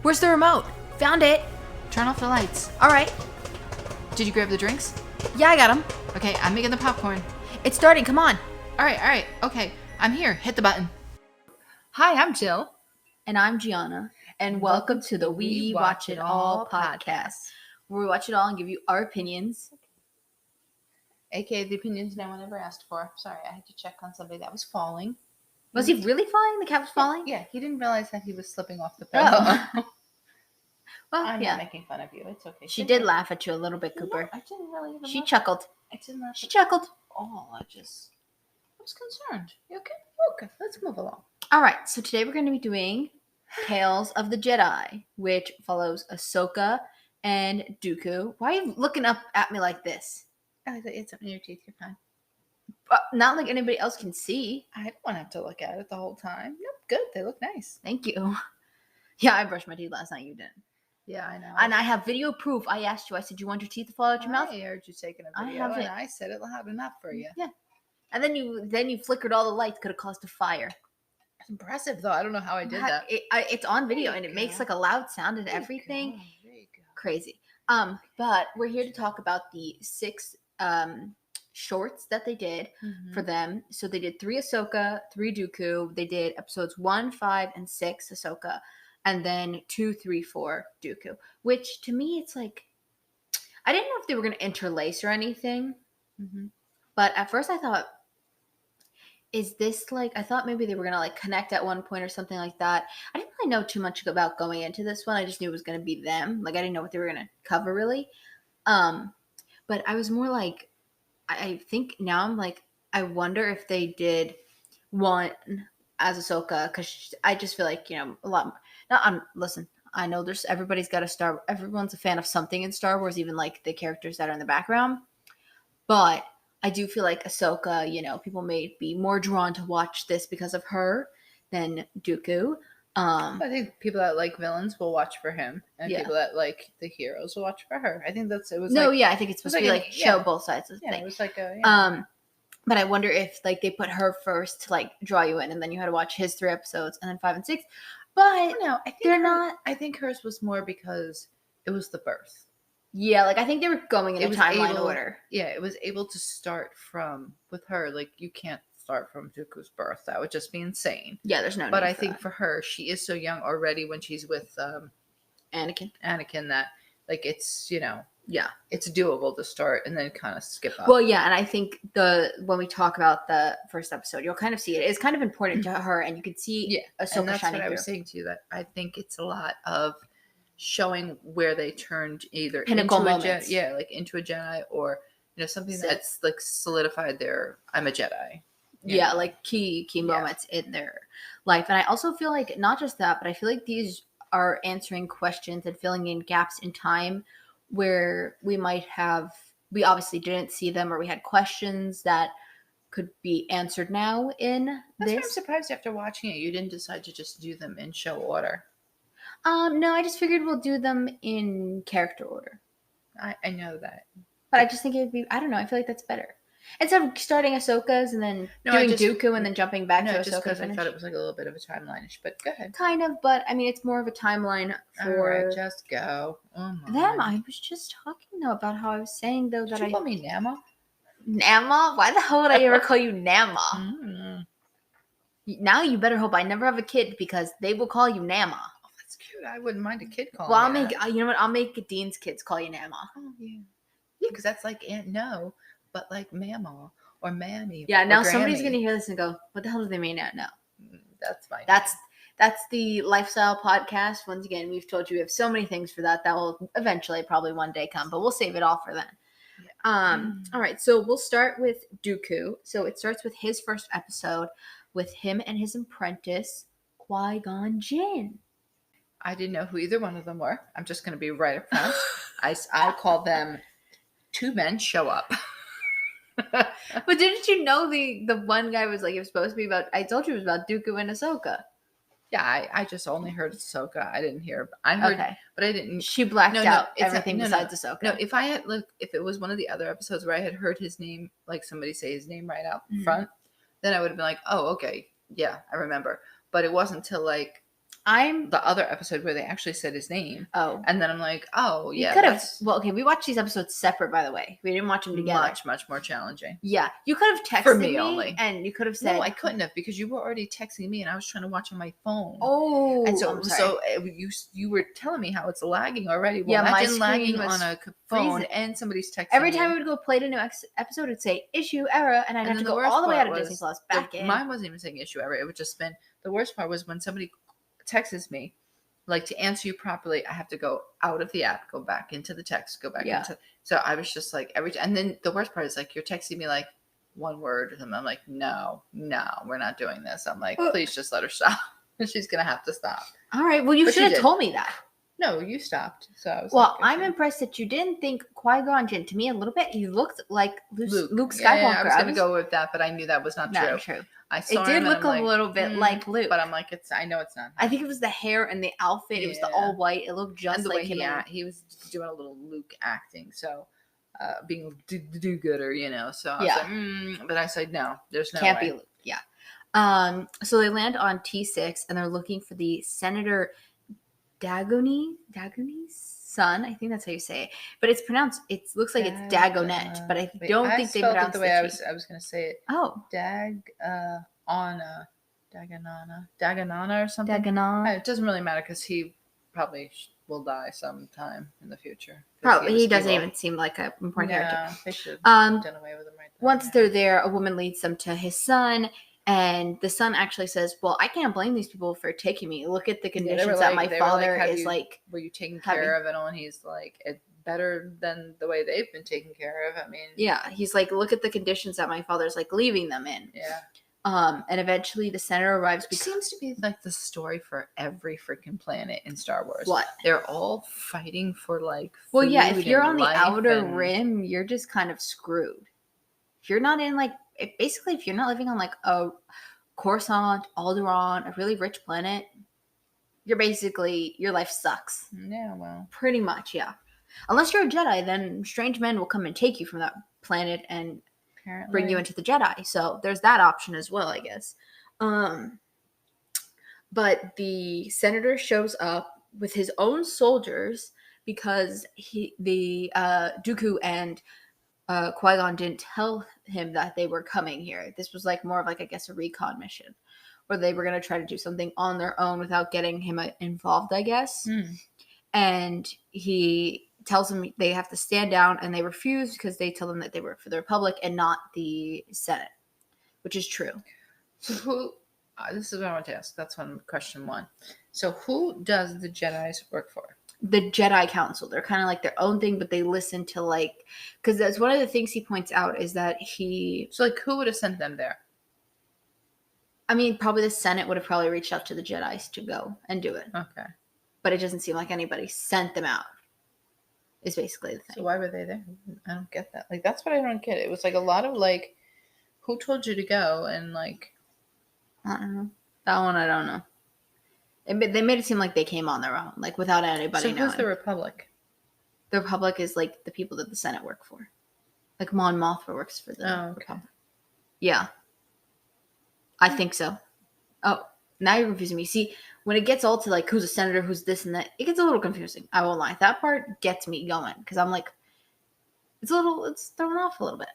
Where's the remote? Found it. Turn off the lights. All right. Did you grab the drinks? Yeah, I got them. Okay, I'm making the popcorn. It's starting. Come on. All right. Okay, I'm here. Hit the button. Hi, I'm Jill. And I'm Gianna. And welcome to the We Watch It All podcast, where we watch it all and give you our opinions. AKA the opinions no one ever asked for. Sorry, I had to check on somebody that was falling. Was he really falling? The cat was falling? Yeah, he didn't realize that he was slipping off the pillow. Well, I'm yeah. not making fun of you. It's okay. She did laugh at you a little bit, Cooper. No, I didn't really even She laugh. chuckled. I didn't laugh. She chuckled. I was concerned. You okay? Okay, let's move along. All right, so today we're going to be doing Tales of the Jedi, which follows Ahsoka and Dooku. Why are you looking up at me like this? I thought you had something in your teeth. You're fine. Not like anybody else can see. I don't want to have to look at it the whole time. Nope, good. They look nice. Thank you. Yeah, I brushed my teeth last night. You didn't. Yeah, I know. And I have video proof. I asked you. I said, "You want your teeth to fall out your mouth?" I heard you taking a I video, have and it. I said it loud enough for you. Yeah. And then you flickered all the lights. Could have caused a fire. It's impressive, though. I don't know how I did that. It's on video, There and you it makes go. like a loud sound and There you everything. go. There you go. Crazy. But we're here to talk about the 6 shorts that they did for them. So they did 3 Ahsoka, 3 Dooku. They did episodes 1, 5, and 6 Ahsoka, and then 2, 3, 4 Dooku. Which to me, it's like I didn't know if they were going to interlace or anything. But at first, I thought, is this like? I thought maybe they were going to like connect at one point or something like that. I didn't really know too much about going into this one. I just knew it was going to be them. Like I didn't know what they were going to cover really. But I was more like, I think now I'm like, I wonder if they did one as Ahsoka, because I just feel like, a lot more. Now, listen, I know everybody's got everyone's a fan of something in Star Wars, even like the characters that are in the background. But I do feel like Ahsoka, people may be more drawn to watch this because of her than Dooku. I think people that like villains will watch for him, and people that like the heroes will watch for her. I think I think it's supposed to be like show both sides of the thing. It was like But I wonder if like they put her first to like draw you in, and then you had to watch his 3 episodes, and then 5 and 6. But no, I think I think hers was more because it was the birth. Yeah, like I think they were going in a timeline order. Yeah, it was able to start with her. Like you can't start from Dooku's birth. That would just be insane. Yeah, there's no. But I think for her, she is so young already when she's with Anakin, that like it's it's doable to start and then kind of skip up. Well, yeah, and I think when we talk about the first episode, you'll kind of see it. It's kind of important to her, and you can see Ahsoka and that's shining what I was saying to you, that I think it's a lot of showing where they turned either pinnacle into moments. like into a Jedi, or something that's like solidified their I'm a Jedi. Yeah, like key moments in their life. And I also feel like not just that, but I feel like these are answering questions and filling in gaps in time where we obviously didn't see them, or we had questions that could be answered now in That's this. why I'm surprised after watching it you didn't decide to just do them in show order. No, I just figured we'll do them in character order. I know that. But I just think it would be, I don't know, I feel like that's better. Instead of starting Ahsoka's and then doing Dooku and then jumping back to Ahsoka. Just because I thought it was like a little bit of a timeline-ish, but go ahead. Kind of, but I mean, it's more of a timeline for... All right, just go. Oh my. Them, I was just talking, though, about how I was saying, though, that Did you call me Nama? Nama? Why the hell would I ever call you Nama? Now you better hope I never have a kid, because they will call you Nama. Oh, that's cute. I wouldn't mind a kid calling Well, I'll make Dean's kids call you Nama. Oh, yeah. Yeah, because that's like Aunt No, but like Mama or Mammy. Yeah, now Grammy. somebody's going to hear this and go, what the hell do they mean Aunt No? That's fine. That's the lifestyle podcast. Once again, we've told you we have so many things for that will eventually probably one day come, but we'll save it all for then. Yeah. All right, so we'll start with Dooku. So it starts with his first episode with him and his apprentice, Qui-Gon Jinn. I didn't know who either one of them were. I'm just going to be right up front. I call them 2 men show up. But didn't you know the one guy was like, it was supposed to be about, I told you it was about Dooku and Ahsoka. Yeah, I just only heard Ahsoka. I didn't hear. I heard, okay. But I didn't. She blacked out everything besides Ahsoka. No, if I had if it was one of the other episodes where I had heard his name, like somebody say his name right out front, then I would have been like, oh, okay, yeah, I remember. But it wasn't until like the other episode where they actually said his name. Oh. And then I'm like, oh, You yeah. could have. Well, okay, we watched these episodes separate, by the way. We didn't watch them together. Much, much more challenging. Yeah. You could have texted For me only. and you could have said. No, I couldn't have because you were already texting me and I was trying to watch on my phone. Oh. And I'm sorry. you were telling me how it's lagging already. Well, Yeah, my imagine screen lagging was on a phone freezing. and somebody's texting Every time you. we would go play a new episode, it'd say issue error, and I'd have to go all the way out of Disney Plus back in. Mine wasn't even saying issue error. It would just been the worst part was when somebody texts me, like to answer you properly, I have to go out of the app, go back into the text, go back into. So I was just like and then the worst part is like you're texting me like one word, and I'm like, no, we're not doing this. I'm like, please just let her stop. She's gonna have to stop. All right. Well, you should have told me that. No, you stopped. So I was well, like, I'm impressed that you didn't think Qui-Gon Jinn. To me, a little bit, he looked like Luke Skywalker. Yeah, I was going to go with that, but I knew that was not true. I saw it did look a little bit like Luke, but I'm like, I know it's not. I think it was the hair and the outfit. It was the all white. It looked just like him. Yeah, he was doing a little Luke acting, so being do-gooder, you know. So I was like, but I said no. There's no can't way. be Luke. Yeah. So they land on T6 and they're looking for the Senator Dagone's son. I think that's how you say it, but it's pronounced. It looks like it's Dagonet, but I don't think they pronounced it the way I was going to say it. Oh, Daganana or something. Daganana. It doesn't really matter because he probably will die sometime in the future. Probably he doesn't even seem like a important character. They should have done away with him right there. Once they're there, a woman leads them to his son. And the son actually says, well, I can't blame these people for taking me. Look at the conditions that my father is like. Were you taking care of it all? And he's like, it's better than the way they've been taken care of. I mean. Yeah. He's like, look at the conditions that my father's like leaving them in. Yeah. And eventually the senator arrives. It seems to be like the story for every freaking planet in Star Wars. What? They're all fighting for like. Well, yeah. If you're on the outer rim, you're just kind of screwed. If you're not in like. Basically, if you're not living on like a Coruscant, Alderaan, a really rich planet, your life sucks. Yeah, well. Pretty much, yeah. Unless you're a Jedi, then strange men will come and take you from that planet and bring you into the Jedi. So there's that option as well, I guess. But the senator shows up with his own soldiers because Dooku and Qui-Gon didn't tell him that they were coming here. This was like more of like, I guess, a recon mission where they were going to try to do something on their own without getting him involved, I guess. And he tells them they have to stand down, and they refuse because they tell them that they work for the Republic and not the Senate, which is true. So who, this is what I want to ask. That's question one. So who does the Jedi's work for? The Jedi Council. They're kind of like their own thing, but they listen to like, because that's one of the things he points out is that so like who would have sent them there? I mean, probably the Senate would have probably reached out to the Jedis to go and do it. Okay. But it doesn't seem like anybody sent them out. Is basically the thing. So why were they there? I don't get that. Like that's what I don't get. It was like a lot of like, who told you to go and like. I don't know. That one I don't know. They made it seem like they came on their own, like without anybody knowing. So who's the Republic? The Republic is like the people that the Senate work for. Like Mon Mothma works for the Republic. Yeah. I think so. Oh, now you're confusing me. See, when it gets all to like who's a senator, who's this and that, it gets a little confusing. I won't lie. That part gets me going because I'm like, it's thrown off a little bit.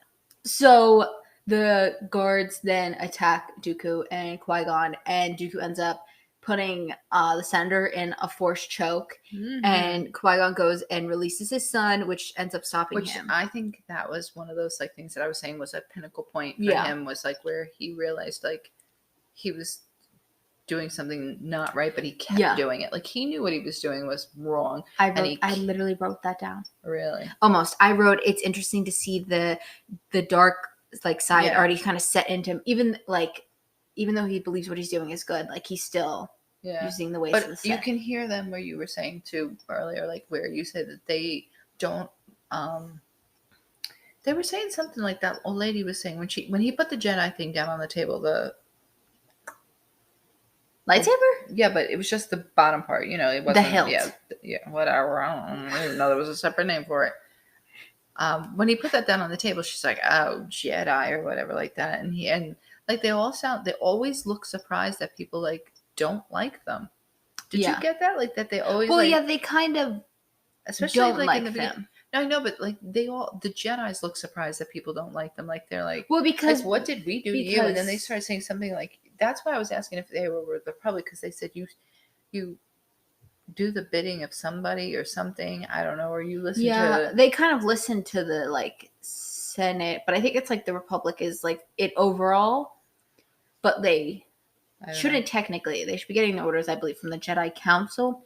So the guards then attack Dooku and Qui-Gon, and Dooku ends up putting the senator in a forced choke, and Qui-Gon goes and releases his son, which ends up stopping him. I think that was one of those like things that I was saying was a pinnacle point for him, was like where he realized like he was doing something not right, but he kept doing it. Like he knew what he was doing was wrong. I literally wrote that down. Really? Almost. I wrote, it's interesting to see the dark like side already kind of set into him, even though he believes what he's doing is good, like he's still using the ways of the Sith. You can hear them where you were saying too earlier, like where you said that they don't. They were saying something like that old lady was saying when he put the Jedi thing down on the table, the lightsaber. Yeah, but it was just the bottom part. You know, it wasn't the hilt. Yeah, whatever. I didn't even know there was a separate name for it. When he put that down on the table, she's like, "Oh, Jedi" or whatever like that, and like they always look surprised that people like don't like them. Did you get that? Like that they always Well, yeah, they kind of especially don't like like in the beginning. them. No, I know, but like the Jedis look surprised that people don't like them. Like they're like, well, because like, what did we do to you? And then they started saying something like, that's why I was asking if they were the Republic, because they said you do the bidding of somebody or something. I don't know, or you listen to. they kind of listen to the like Senate, but I think it's like the Republic is like it overall, but they shouldn't technically. They should be getting the orders, I believe, from the Jedi Council.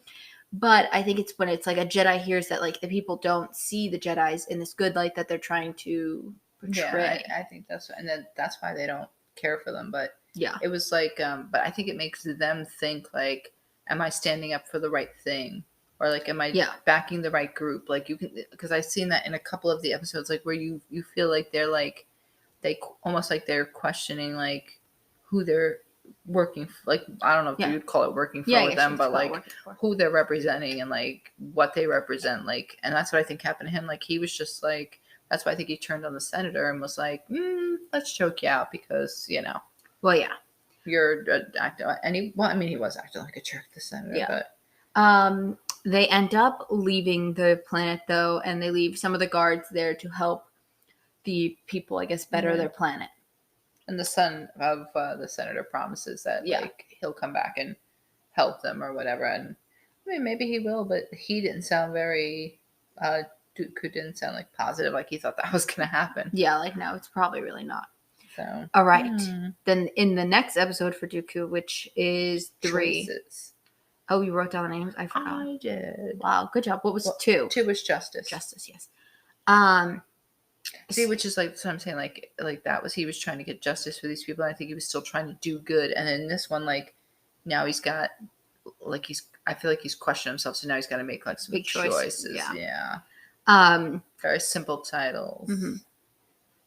But I think it's when it's like a Jedi hears that like the people don't see the Jedis in this good light that they're trying to portray. Yeah, I think and then that's why they don't care for them. But yeah, it was like, but I think it makes them think like, am I standing up for the right thing? Or like, am I backing the right group? Like you can, because I've seen that in a couple of the episodes, like where you feel like they're like, they almost like they're questioning like who they're working for. Like, I don't know if you would call it working for with them, but like who they're representing and like what they represent. Like, and that's what I think happened to him. Like he was just like, that's why I think he turned on the senator and was like, let's choke you out because, you know. Well, yeah. You're acting, and he was acting like a jerk, the senator, but they end up leaving the planet though, and they leave some of the guards there to help the people, I guess, better their planet. And the son of the senator promises that like he'll come back and help them or whatever. And I mean, maybe he will, but he didn't sound very. Dooku didn't sound like positive, like he thought that was going to happen. Yeah, like no, it's probably really not. So, all right. Then in the next episode for Dooku, which is 3. Choices. Oh, you wrote down the names? I forgot. I did. Wow, good job. What was 2? 2 was Justice. Justice, yes. See, which is like what I'm saying, like that was, he was trying to get justice for these people. And I think he was still trying to do good. And then this one, like now he's got, like I feel like he's questioned himself. So now he's got to make like some big choices. Yeah. Very simple titles. Mm-hmm.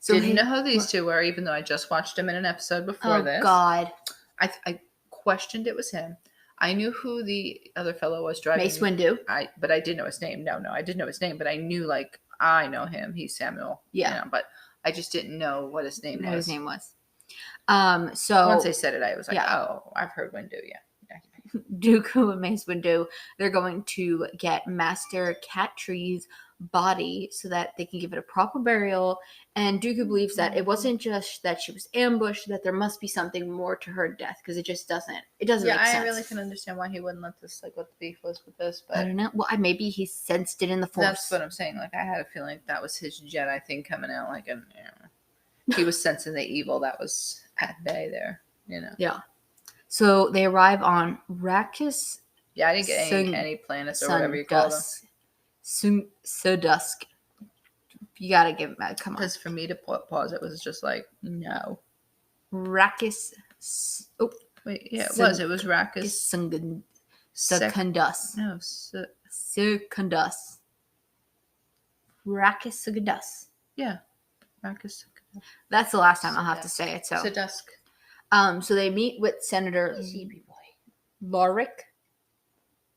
So didn't know who these 2 were, even though I just watched him in an episode before this. Oh God. I questioned it was him. I knew who the other fellow was driving. Mace Windu. But I didn't know his name. No, I didn't know his name, but I knew like I know him. He's Samuel. Yeah. You know, but I just didn't know what his name was. So once they said it, I was like, oh, I've heard Windu. Yeah. Dooku and Mace Windu, they're going to get Master Cattree's body so that they can give it a proper burial. And Dooku believes that it wasn't just that she was ambushed, that there must be something more to her death, because it just doesn't make sense. I really can understand why he wouldn't let this, like what the beef was with this, but I don't know. Well, maybe he sensed it in the Force. That's what I'm saying. Like I had a feeling that was his Jedi thing coming out, like, and he was sensing the evil that was at bay there, you know. Yeah. So they arrive on Arrakis. Yeah, I didn't get any planets or whatever you call them. Dusk. You gotta give it. Come on. Because for me to pause, it was just like no. Arrakis. Oh wait, yeah, it was. It was Arrakis. Secundus. No, Secundus. Arrakis Secundus. Yeah, Arrakis. That's the last time I'll have to say it. So Dusk. So they meet with Senator Lorick.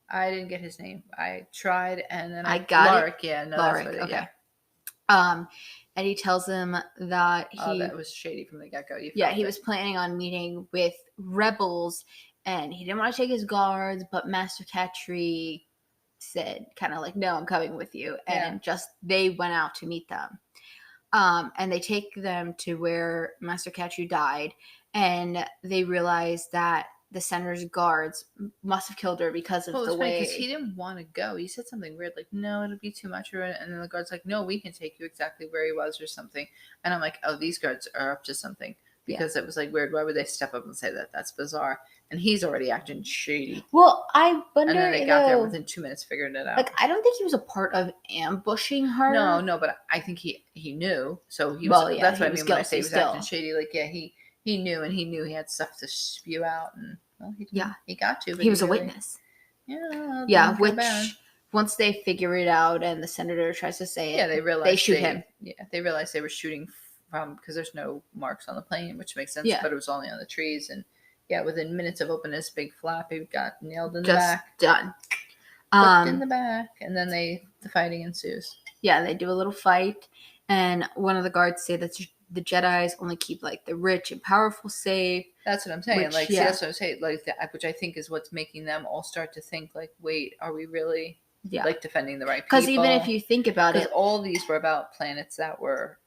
I didn't get his name. I tried, and then I got Lorick. It. Yeah, no, Lorick. That's what Okay. Yeah. And he tells him that that was shady from the get-go. He was planning on meeting with rebels, and he didn't want to take his guards, but Master Catree said, kind of like, "No, I'm coming with you," and they went out to meet them. And they take them to where Master Catree died, and they realize that the senator's guards must have killed her because of the way. Because he didn't want to go. He said something weird, like, "No, it'll be too much." And then the guard's like, "No, we can take you exactly where he was," or something. And I'm like, "Oh, these guards are up to something," because it was like weird. Why would they step up and say that? That's bizarre. And he's already acting shady. Well, I wonder. And then they got there within 2 minutes, figured it out. Like, I don't think he was a part of ambushing her. No, but I think he knew. So he was. Well, that's what I mean when I say he was acting shady. Like, he knew, and he knew he had stuff to spew out, and he got to. But he was a witness. Yeah, which once they figure it out, and the senator tries to say it, they realize they shoot him. Yeah, they realized they were shooting from, because there's no marks on the plane, which makes sense. But it was only on the trees, and within minutes of opening this big flap, he got nailed in the back. Done. In the back, and then the fighting ensues. Yeah, they do a little fight, and one of the guards say that the Jedis only keep like the rich and powerful safe. That's what I'm saying. Which, like, yeah. see, that's what I'm saying. Like that, which I think is what's making them all start to think like, wait, are we really like defending the right people? Because even if you think about it, all these were about planets that were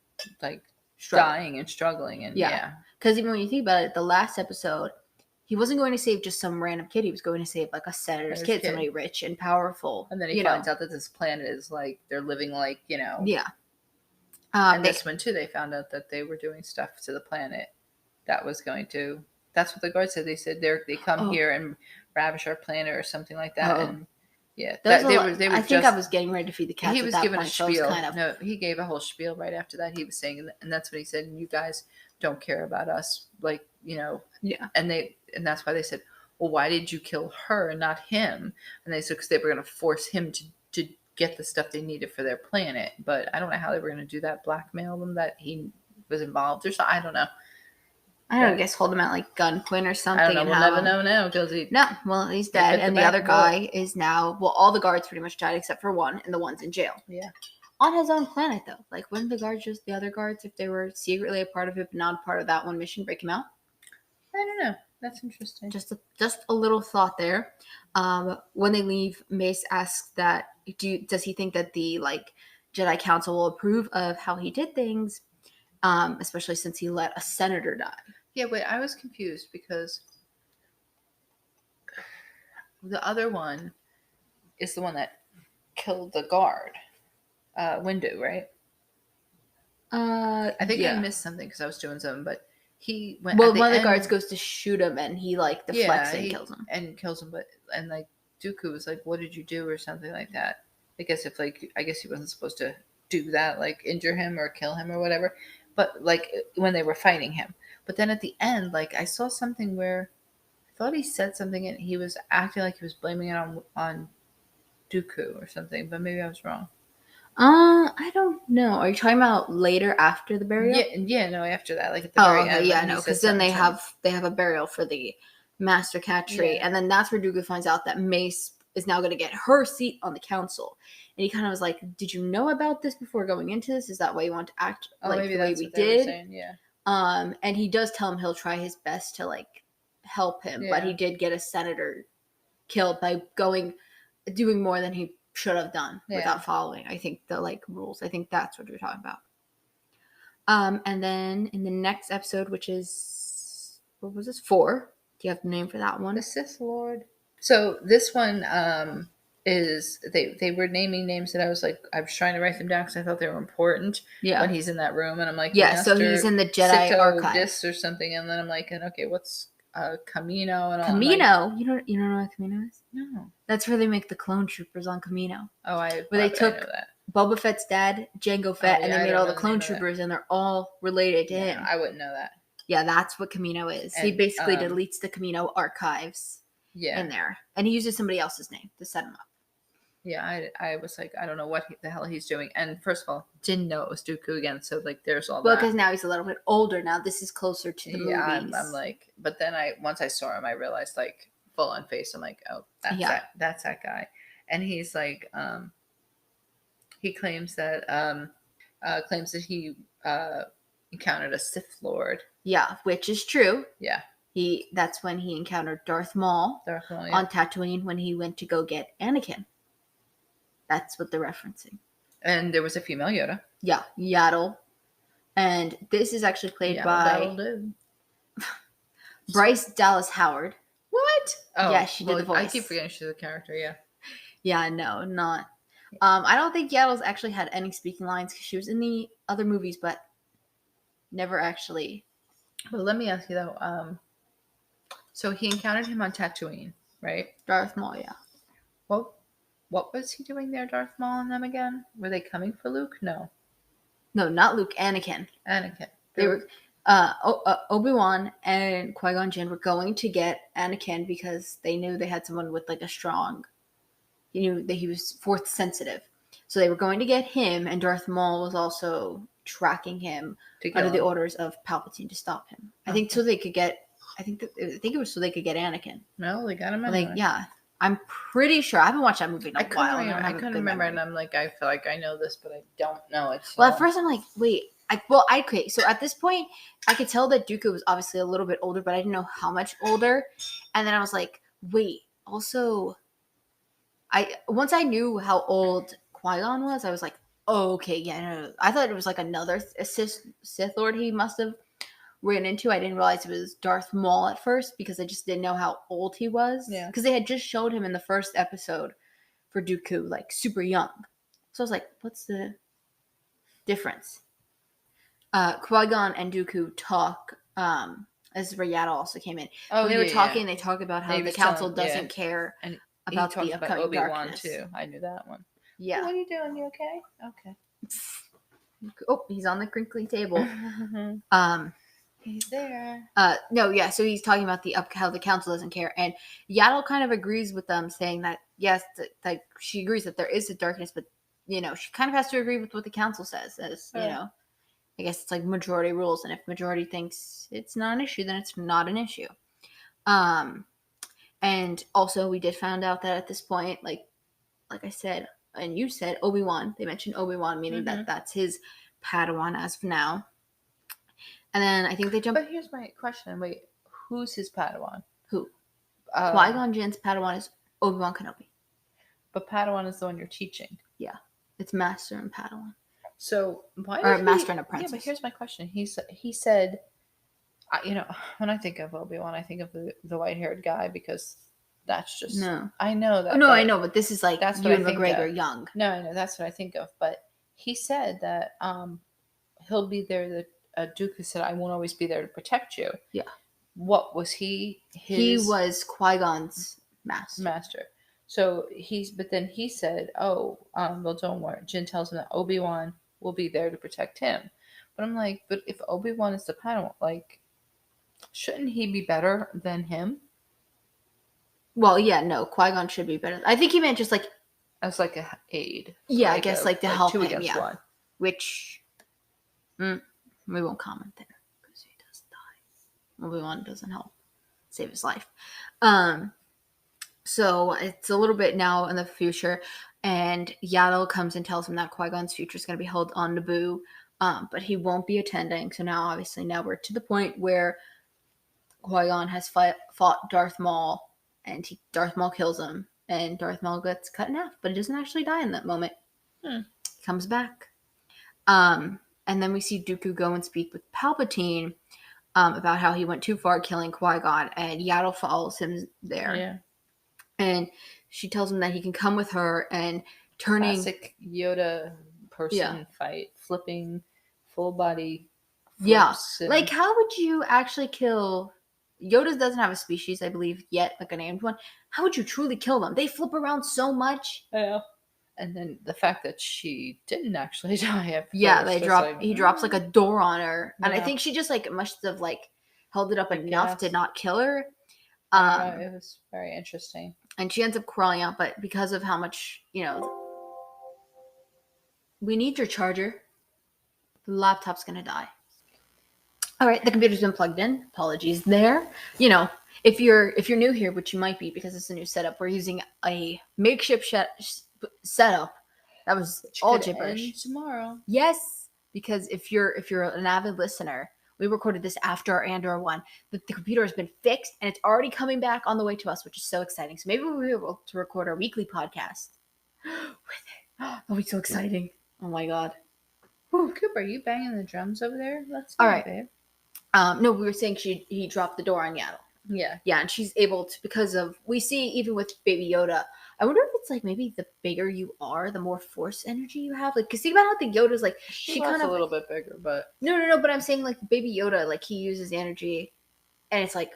like dying and struggling, and Because even when you think about it, the last episode, he wasn't going to save just some random kid. He was going to save like a senator's kid, somebody rich and powerful. And then he finds out that this planet is like they're living like, Yeah. And this one too, they found out that they were doing stuff to the planet that was going to. That's what the guards said. They said they come here and ravish our planet or something like that. And yeah, they were I think I was getting ready to feed the cats. He was giving a spiel. Kind of... No, he gave a whole spiel right after that. He was saying, and that's what he said. You guys don't care about us, like Yeah. And that's why they said, well, why did you kill her and not him? And they said because they were going to force him to get the stuff they needed for their planet. But I don't know how they were going to do that. Blackmail them that he was involved or something. I don't know. I don't guess hold him at like gunpoint or something. I don't know. We'll never know now because he's dead, and the other guy is now. Well, all the guards pretty much died except for one, and the one's in jail. Yeah, on his own planet though. Like, wouldn't the other guards, if they were secretly a part of it but not part of that one mission, break him out? I don't know. That's interesting. Just a little thought there. When they leave, Mace asks that does he think that the Jedi Council will approve of how he did things, especially since he let a senator die. Yeah, wait, I was confused because the other one is the one that killed the guard, Windu, right? I think I missed something because I was doing something, but he went. Well, one of the guards goes to shoot him, and he deflects and kills him. But Dooku was like, "What did you do?" or something like that. I guess he wasn't supposed to do that, like injure him or kill him or whatever. But when they were fighting him. But then at the end, I saw something where I thought he said something and he was acting like he was blaming it on Dooku or something, but maybe I was wrong. I don't know. Are you talking about later after the burial? No, after that, at the very end. Yeah, no, because then they have a burial for the Master Catry, and then that's where Dooku finds out that Mace is now going to get her seat on the council. And he kind of was like, did you know about this before going into this? Is that why you want to act the way we did? Saying, yeah. And he does tell him he'll try his best to help him, but he did get a senator killed by doing more than he should have done without following, I think, the rules. I think that's what you're talking about. And then in the next episode, which is, what was this, 4? Do you have the name for that one? The Sith Lord. So this one is they were naming names that I was trying to write them down because I thought they were important. Yeah. When he's in that room, and I'm like, so he's in the Jedi archive or something, and then I'm like, okay, what's Camino and all? Camino? You don't know what Camino is? No. That's where they make the clone troopers on Camino. Where they took Boba Fett's dad, Jango Fett, and they made all the clone troopers, and they're all related to him. I wouldn't know that. Yeah, that's what Camino is. And he basically deletes the Camino archives in there. And he uses somebody else's name to set him up. Yeah, I was like, I don't know what the hell he's doing. And first of all, didn't know it was Dooku again. So there's all that. Well, because now he's a little bit older. Now this is closer to the movies. Yeah, I'm like, but then once I saw him, I realized full on face. I'm like, oh, that's that guy. And he's like, he claims that he encountered a Sith Lord. Yeah, which is true. Yeah. That's when he encountered Darth Maul on Tatooine when he went to go get Anakin. That's what they're referencing. And there was a female Yoda. Yeah, Yaddle. And this is actually played by Bryce Dallas Howard. What? Oh, yeah, she did the voice. I keep forgetting she's a character, yeah. Yeah, no, not. I don't think Yaddle's actually had any speaking lines because she was in the other movies, but never actually. But let me ask you, though. So he encountered him on Tatooine, right? Darth Maul, yeah. Well, what was he doing there, Darth Maul and them again? Were they coming for Luke? No. No, not Luke. Anakin. They were Obi-Wan and Qui-Gon Jinn were going to get Anakin because they knew they had someone with a strong. He knew that he was force sensitive, so they were going to get him. And Darth Maul was also tracking him under the orders of Palpatine to stop him. I think so they could get. I think it was so they could get Anakin. No, they got him. Anyway. Yeah. I'm pretty sure. I haven't watched that movie in a while. I couldn't remember, and I'm like, I feel like I know this, but I don't know it. So. Well, at first I'm like, wait, Okay. So at this point, I could tell that Dooku was obviously a little bit older, but I didn't know how much older. And then I was like, wait. Also, once I knew how old Qui-Gon was, I was like, oh, okay, yeah. No. I thought it was like another Sith Lord he must have ran into. I didn't realize it was Darth Maul at first because I just didn't know how old he was. Yeah. Because they had just showed him in the first episode for Dooku, like super young. So I was like, what's the difference? Qui-Gon and Dooku talk. This is where Yaddle also came in. Oh, when they were talking, yeah. they talk about how the council doesn't care and about the upcoming Obi-Wan darkness. too. I knew that one. Yeah. Oh, what are you doing? You okay? Okay. Oh, he's on the crinkly table. He's there. No, yeah. So he's talking about how the council doesn't care, and Yaddle kind of agrees with them, saying that yes, that she agrees that there is a darkness, but she kind of has to agree with what the council says. As I guess it's like majority rules, and if majority thinks it's not an issue, then it's not an issue. And also we did find out that at this point, like I said, and you said Obi-Wan. They mentioned Obi-Wan, meaning that that's his Padawan as of now. And then I think they jump. But here's my question: wait, who's his Padawan? Who? Qui-Gon Jinn's Padawan is Obi-Wan Kenobi. But Padawan is the one you're teaching. Yeah, it's Master and Padawan. So why? Or Master and Apprentice. Yeah, but here's my question. He said, when I think of Obi-Wan, I think of the white-haired guy because that's just no. I know that. Oh, no, I know, but this is like that's Ewan McGregor young. No, I know that's what I think of. But he said that he'll be there. Dooku said, "I won't always be there to protect you." Yeah. What was he? He was Qui-Gon's master. So but then he said, "Oh, well, don't worry." Jin tells him that Obi-Wan will be there to protect him. But I'm like, but if Obi-Wan is the Padawan, like, shouldn't he be better than him? Well, yeah, no, Qui-Gon should be better. I think he meant just like as like a aid. Yeah, I guess like to help him. 2 against 1. Which we won't comment there because he does die. Obi-Wan doesn't help save his life. So it's a little bit now in the future, and Yaddle comes and tells him that Qui-Gon's future is going to be held on Naboo, but he won't be attending. So now we're to the point where Qui-Gon has fought Darth Maul, and Darth Maul kills him, and Darth Maul gets cut in half, but he doesn't actually die in that moment. He comes back. And then we see Dooku go and speak with Palpatine about how he went too far killing Qui-Gon, and Yaddle follows him there. Yeah. And she tells him that he can come with her and turning... Classic Yoda person fight. Flipping, full body flips. Yeah. Like, how would you actually kill... Yoda doesn't have a species, I believe, yet, like a named one. How would you truly kill them? They flip around so much. Yeah. And then the fact that she didn't actually die at first. Yeah, he drops like a door on her. Yeah. And I think she just like must have like held it up enough to not kill her. It was very interesting. And she ends up crawling out, but because of how much, we need your charger. The laptop's gonna die. All right, the computer's been plugged in. Apologies there. If you're new here, which you might be because it's a new setup, we're using a makeshift setup that was all gibberish. Tomorrow. Yes, because if you're an avid listener, we recorded this after our Andor one. The computer has been fixed and it's already coming back on the way to us, which is so exciting. So maybe we'll be able to record our weekly podcast with it. That'll be so exciting. Oh my god. Whew, Cooper, are you banging the drums over there? Let's all right, babe. No, we were saying he dropped the door on Yaddle. Yeah, and she's able to, because of, we see even with Baby Yoda, I wonder if it's like maybe the bigger you are, the more force energy you have. Like, because think about how the Yoda's like, she kind of a little bit bigger, but no, but I'm saying like Baby Yoda, like he uses the energy, and it's like,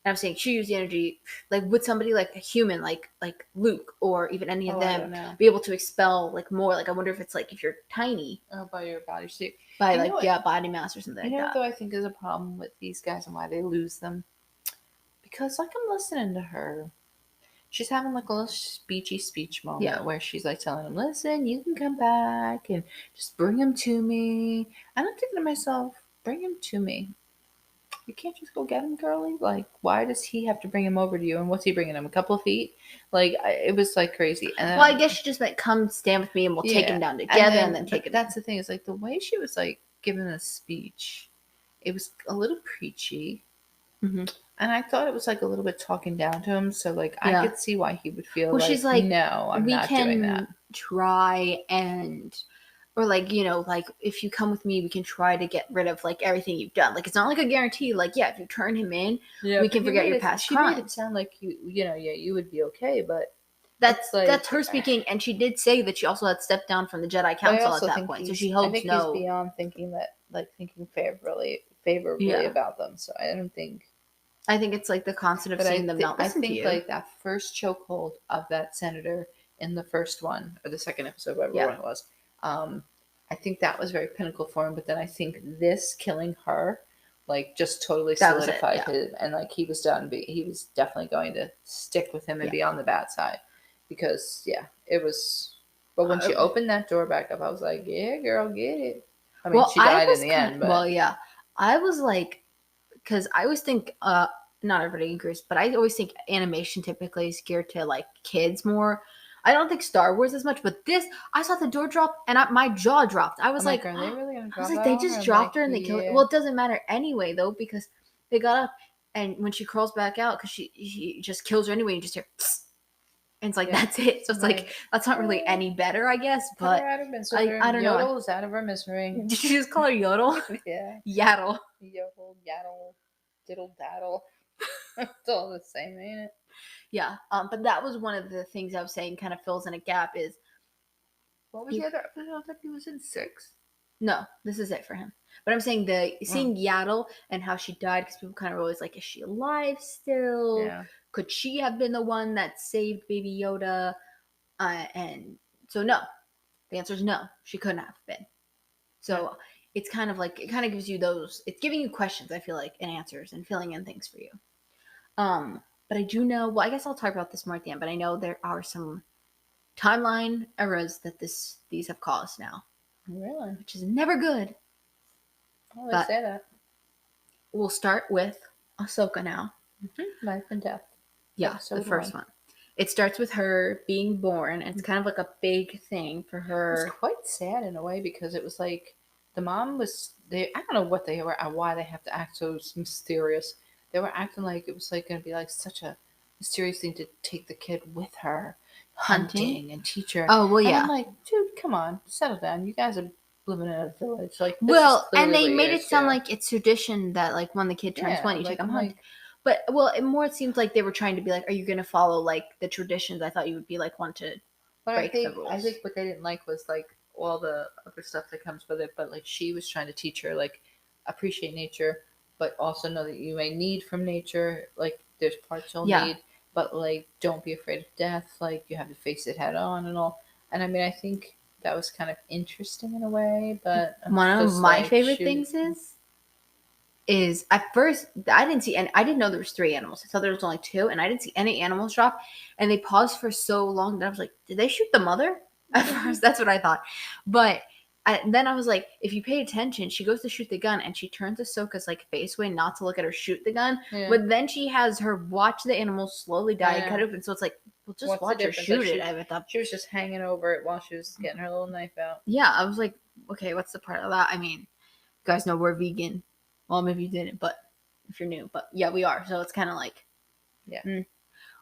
and I'm saying she uses the energy, like would somebody like a human, like Luke or even any of them be able to expel like more? Like I wonder if it's like if you're tiny, by your body shape, by body mass or something. You know what, though, I think is a problem with these guys and why they lose them. Because like I'm listening to her, she's having like a little speechy speech moment where she's like telling him, "Listen, you can come back and just bring him to me." And I'm thinking to myself, "Bring him to me. You can't just go get him, girly. Like, why does he have to bring him over to you? And what's he bringing him? A couple of feet? Like, it was like crazy." And well, I guess she just like, "Come stand with me, and we'll take him down together, and then take it." That's the thing. Is like the way she was like given a speech. It was a little preachy. Mm-hmm. And I thought it was like a little bit talking down to him. So like I Yeah. could see why he would feel Well, like, she's like, no, I'm we not doing that. can try and, or like, you know, like if you come with me, we can try to get rid of like everything you've done. Like it's not like a guarantee. Like yeah, if you turn him in, we can forget your past She crimes. made it sound like you would be okay, but That's her speaking, and she did say that she also had stepped down from the Jedi Council at that point. So she I hopes think he's beyond thinking that, like thinking favorably about them. So I don't think. I think it's like the concept of seeing them not listen to you. Like that first chokehold of that senator in the first one or the second episode, whatever one it was. I think that was very pinnacle for him. But then I think this killing her, like, just totally solidified his, and like he was done. He was definitely going to stick with him and be on the bad side, because it was. But when she opened that door back up, I was like, "Yeah, girl, get it." I mean, she died in the end. But well, yeah, I was like, because I always think, not everybody agrees, but I always think animation typically is geared to like kids more. I don't think Star Wars as much, but this, I saw the door drop and my jaw dropped. I was like, are they really gonna drop? I was like, they just dropped her and they killed her. Well, it doesn't matter anyway though, because they got up and when she crawls back out, because she just kills her anyway, you just hear, psst, and it's like that's it. So it's like that's not really any better, I guess. But I don't know. Yodel's out of her misery. Did you just call her Yodel? Yeah. Yaddle. Yodel, yaddle, diddle daddle. It's all the same, ain't it? Yeah. But that was one of the things I was saying kind of fills in a gap is. What was the other episode that he was in? 6? No, this is it for him. But I'm saying seeing Yaddle and how she died, because people kind of were always like, is she alive still? Yeah. Could she have been the one that saved Baby Yoda? And so no. The answer is no. She couldn't have been. So it's kind of like, it kind of gives you those, it's giving you questions, I feel like, and answers and filling in things for you. But I do know, well, I guess I'll talk about this more at the end, but I know there are some timeline errors that these have caused now. Really? Which is never good. Oh, they say that. We'll start with Ahsoka now. Mm-hmm. Life and Death. Yeah, the first one. It starts with her being born, and it's kind of like a big thing for her. It was quite sad in a way, because it was like the mom was. I don't know what they were, why they have to act so mysterious. They were acting like it was like going to be like such a mysterious thing to take the kid with her, hunting and teach her. Oh well, yeah. And I'm like, dude, come on, settle down. You guys are living in a village. Like, well, and they made it sound like it's tradition that like when the kid turns 20, you take him hunting. But well, it seems like they were trying to be like, are you going to follow like the traditions? I thought you would be like one to break the rules. I think what they didn't like was like all the other stuff that comes with it. But like she was trying to teach her like appreciate nature, but also know that you may need from nature. Like there's parts you'll need, but like don't be afraid of death. Like you have to face it head on and all. And I mean, I think that was kind of interesting in a way. But one of my favorite things is at first I didn't see, and I didn't know there was 3 animals. I thought there was only 2, and I didn't see any animals drop. And they paused for so long that I was like, did they shoot the mother? At first, that's what I thought. But then I was like, if you pay attention, she goes to shoot the gun, and she turns Ahsoka's like face away, not to look at her shoot the gun. Yeah. But then she has her watch the animals slowly die and cut open. So it's like, well, just watch her shoot it. I thought she was just hanging over it while she was getting her little knife out. Yeah, I was like, okay, what's the part of that? I mean, you guys know we're vegan. Well, maybe you didn't, but if you're new, but yeah, we are. So it's kind of like,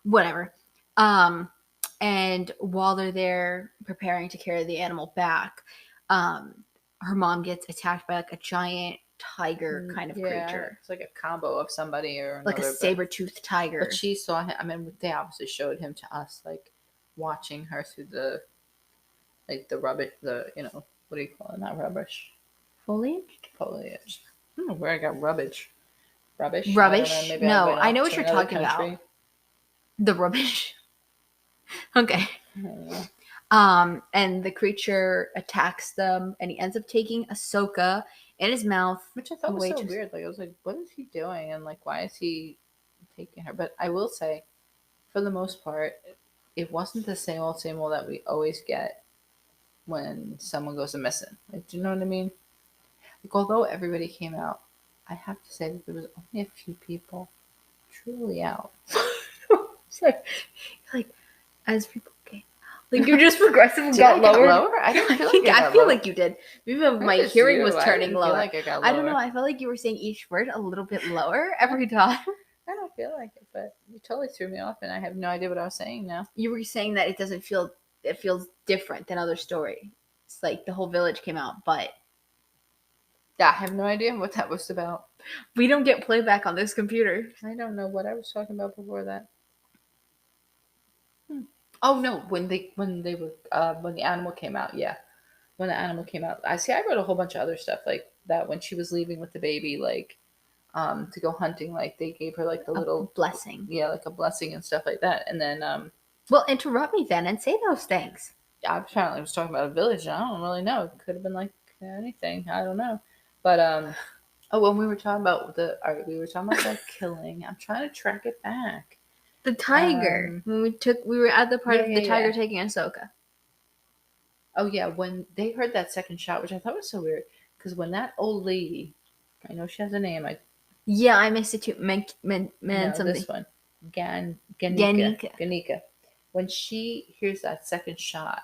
whatever. And while they're there preparing to carry the animal back, her mom gets attacked by like a giant tiger kind of creature. It's like a combo of somebody or another, like a saber-toothed tiger. But she saw him. I mean, they obviously showed him to us, like watching her through the rubbish. What do you call it? Not rubbish. Foliage. I don't know where I got rubbish. Rubbish? No, I know what you're talking about. The rubbish. Okay. And the creature attacks them, and he ends up taking Ahsoka in his mouth. Which I thought was so weird. Like, I was like, what is he doing? And, like, why is he taking her? But I will say, for the most part, it wasn't the same old that we always get when someone goes missing. Like, do you know what I mean? Like, although everybody came out, I have to say that there was only a few people truly out. It's like as people came Like you just progressively Did got I get lower. lower? I don't feel like I feel like you did. Maybe my Maybe it's hearing you. was I turning didn't lower. feel like I got I don't know. lower. I felt like you were saying each word a little bit lower every time. I don't feel like it, but you totally threw me off, and I have no idea what I was saying now. You were saying that it feels different than other stories. It's like the whole village came out, but Yeah, I have no idea what that was about. we don't get playback on this computer. I don't know what I was talking about before that. Oh no, when the animal came out, yeah. When the animal came out. I wrote a whole bunch of other stuff like that when she was leaving with the baby, like to go hunting, like they gave her like the little blessing. Yeah, like a blessing and stuff like that. And then well, interrupt me then and say those things. I apparently was talking about a village, and I don't really know. It could have been like anything. I don't know. But oh, when we were talking about we were talking about that killing. I'm trying to track it back. The tiger. When we were at the part of the tiger taking Ahsoka. Oh yeah, when they heard that second shot, which I thought was so weird, because when that old lady, I know she has a name. I missed it too. Man, no, something. this one, Ganika. When she hears that second shot,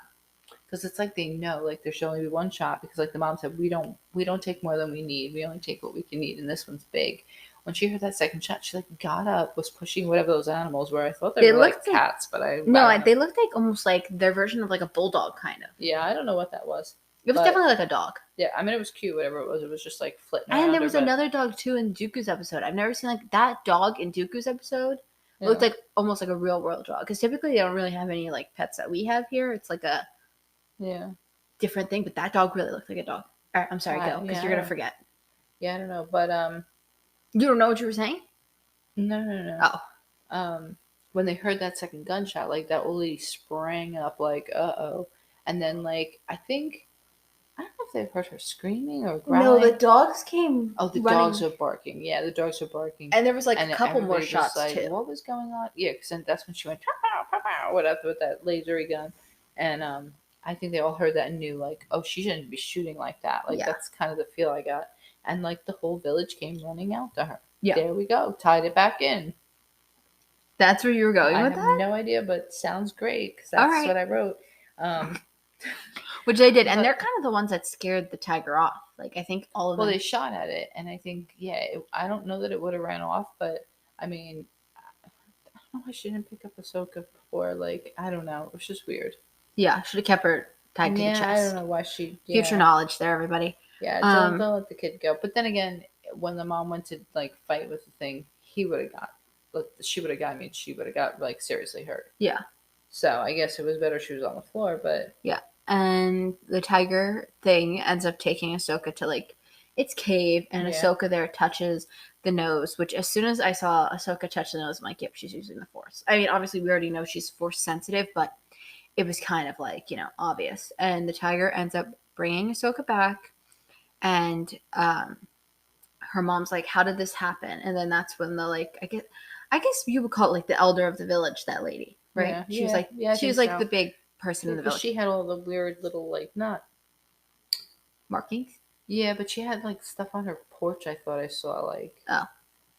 because it's like they know, like there should only be one shot, because like the mom said, we don't take more than we need. We only take what we can eat, and this one's big. When she heard that second shot, she like got up, was pushing whatever those animals were. I thought they were like cats, but I they looked like almost like their version of like a bulldog, kind of. Yeah, I don't know what that was. It was definitely like a dog. Yeah, I mean it was cute, whatever it was. It was just like flitting. And there was another dog too in Dooku's episode. I've never seen like that dog in Dooku's episode. Yeah. Looked like almost like a real world dog, because typically they don't really have any like pets that we have here. It's like a different thing, but that dog really looked like a dog. All right, I'm sorry, go, because you're gonna forget. Yeah, I don't know, but you don't know what you were saying? No. Oh. When they heard that second gunshot, like that old lady sprang up, like and then like I don't know if they heard her screaming or growling. No, the dogs came. Oh, the dogs were barking. Yeah, the dogs were barking. And there was like a couple more shots like, too. What was going on? Yeah, because that's when she went whatever with that lasery gun, and I think they all heard that and knew like, oh, she shouldn't be shooting like that. Like that's kind of the feel I got, and like the whole village came running out to her. Yeah, there we go. Tied it back in. That's where you were going with that? I have no idea, but sounds great because that's what I wrote. Which they did, and they're kind of the ones that scared the tiger off. Like I think all of them. Well, they shot at it, and I think I don't know that it would have ran off, but I mean, I don't know why she didn't pick up Ahsoka before. Like I don't know, it was just weird. Yeah, should have kept her tied to the chest. I don't know why she. Future knowledge there, everybody. Yeah, don't let the kid go. But then again, when the mom went to like fight with the thing, she would have got like seriously hurt. Yeah. So I guess it was better she was on the floor, but yeah. And the tiger thing ends up taking Ahsoka to like its cave, and Ahsoka there touches the nose, which as soon as I saw Ahsoka touch the nose, I'm like, yep, she's using the Force. I mean, obviously we already know she's Force sensitive, but it was kind of like, obvious. And the tiger ends up bringing Ahsoka back, and her mom's like, how did this happen? And then that's when the like, I guess you would call it like the elder of the village, that lady, right? Yeah, she was like, the big person in the village. She had all the weird little like not markings. Yeah, but she had like stuff on her porch. I thought I saw like I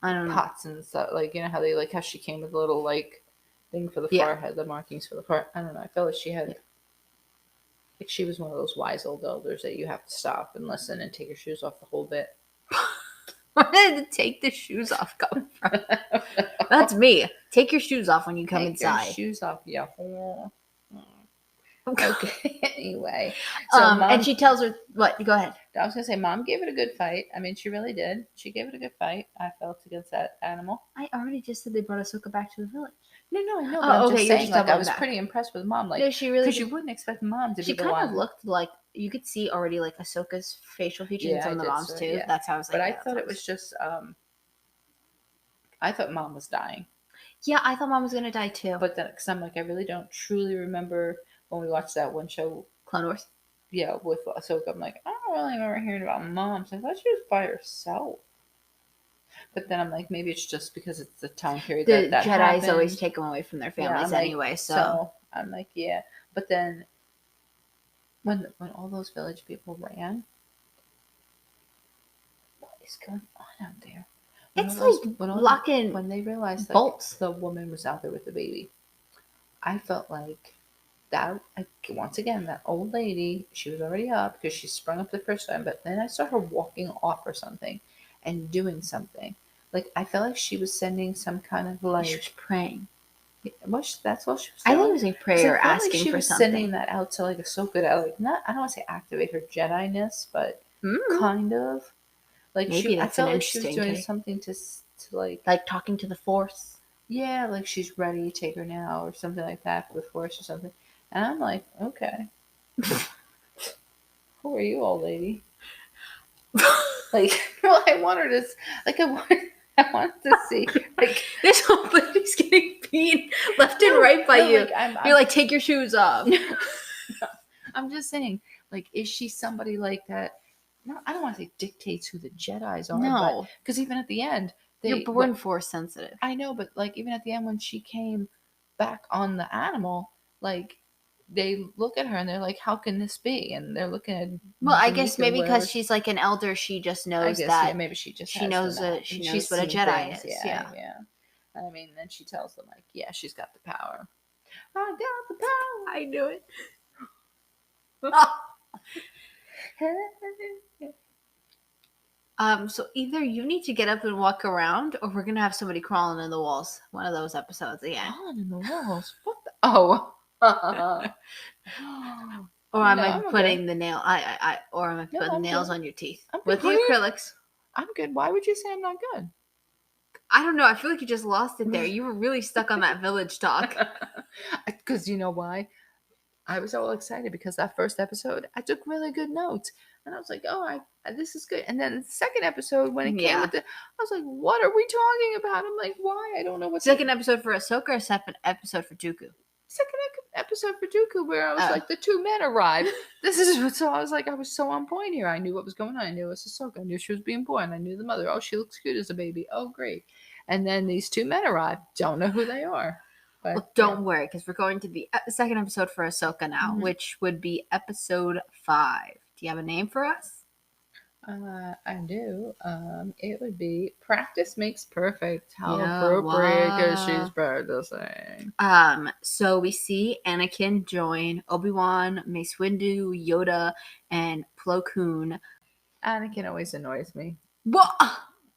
don't know, pots and stuff. Like how they how she came with a little like thing for the forehead, the markings for the part. I don't know. I felt like she had like she was one of those wise old elders that you have to stop and listen and take your shoes off the whole bit. Where did take the shoes off come from? That's me. Take your shoes off when you come inside. Take your shoes off, yeah. Okay. Anyway, so Mom, and she tells her what? Go ahead. I was gonna say, Mom gave it a good fight. I mean, she really did. She gave it a good fight. I felt against that animal. I already just said they brought Ahsoka back to the village. No, I know. But I'm just saying, like, I was pretty impressed with Mom. Like, no, she really, because you wouldn't expect Mom to be the one. She kind of looked like you could see already like Ahsoka's facial features and some of the Mom's too. Yeah. That's how I was like. But I thought it was just. I thought Mom was dying. Yeah, I thought Mom was gonna die too. But then, because I'm like, I really don't truly remember when we watched that one show, Clone Wars. Yeah, with Ahsoka. I'm like, I don't really remember hearing about Mom. So I thought she was by herself. But then I'm like, maybe it's just because it's the time period that Jedi's happened. Always take them away from their families anyway. So I'm like, yeah. But then when all those village people ran, what is going on out there? When they realized bolts. The woman was out there with the baby, I felt like that, once again, that old lady, she was already up because she sprung up the first time, but then I saw her walking off or something and doing something. Like, I felt like she was sending some kind of She was like, praying. that's what she was I think it doing? was a 'Cause prayer I felt like asking she for was sending something. that out to like Ahsoka to like, not, I don't want to say activate her Jedi-ness, but kind of. Like, Maybe I that's an felt like she was interesting doing take. something to like, Like talking to the Force. yeah, like she's ready, take her now, or something like that for the Force or something. And I'm like, okay, who are you, old lady? Like, well, I want her to, like, I want to see, like, This old lady's getting beat left and no, right by no, you. like, You're like, take your shoes off. I'm just saying, like, is she somebody like that? No, I don't want to say dictates who the Jedi's are, but No. because even at the end, You're born Force sensitive. I know, but like even at the end when she came back on the animal, like they look at her and they're like, "How can this be?" And they're looking at Well, I guess Janika, maybe whatever. because she's like an elder, she just I knows guess, yeah, that maybe she just she has the knows map. she She's knows what a seen Jedi things, is. yeah, Yeah. yeah. I mean, then she tells them like, "Yeah, she's got the power. I got the power." I knew it. So either you need to get up and walk around, or we're gonna have somebody crawling in the walls. One of those episodes again. Crawling in the walls. What the? Oh. Or am I I'm putting okay. the nail? Or am I No, putting I'm nails good. on your teeth I'm with the good. acrylics? I'm good. Why would you say I'm not good? I don't know. I feel like you just lost it there. You were really stuck on that village talk. Because you know why? I was all excited because that first episode, I took really good notes. And I was like, oh, this is good. And then the second episode, when it came with Yeah. I was like, what are we talking about? I'm like, why? I don't know what Second episode for Ahsoka or second episode for Dooku? second episode for Dooku where I was Oh. like, the two men arrived. This is so I was like, I was so on point here. I knew what was going on. I knew it was Ahsoka. I knew she was being born. I knew the mother. Oh, she looks cute as a baby. Oh, great. And then these two men arrived. Don't know who they are. But Well, don't worry, because we're going to the second episode for Ahsoka now, Mhm. which would be episode 5. Do you have a name for us? I do. It would be practice makes perfect. How Yeah, appropriate because wow. she's practicing. So we see Anakin join Obi-Wan, Mace Windu, Yoda, and Plo Koon. Anakin always annoys me What?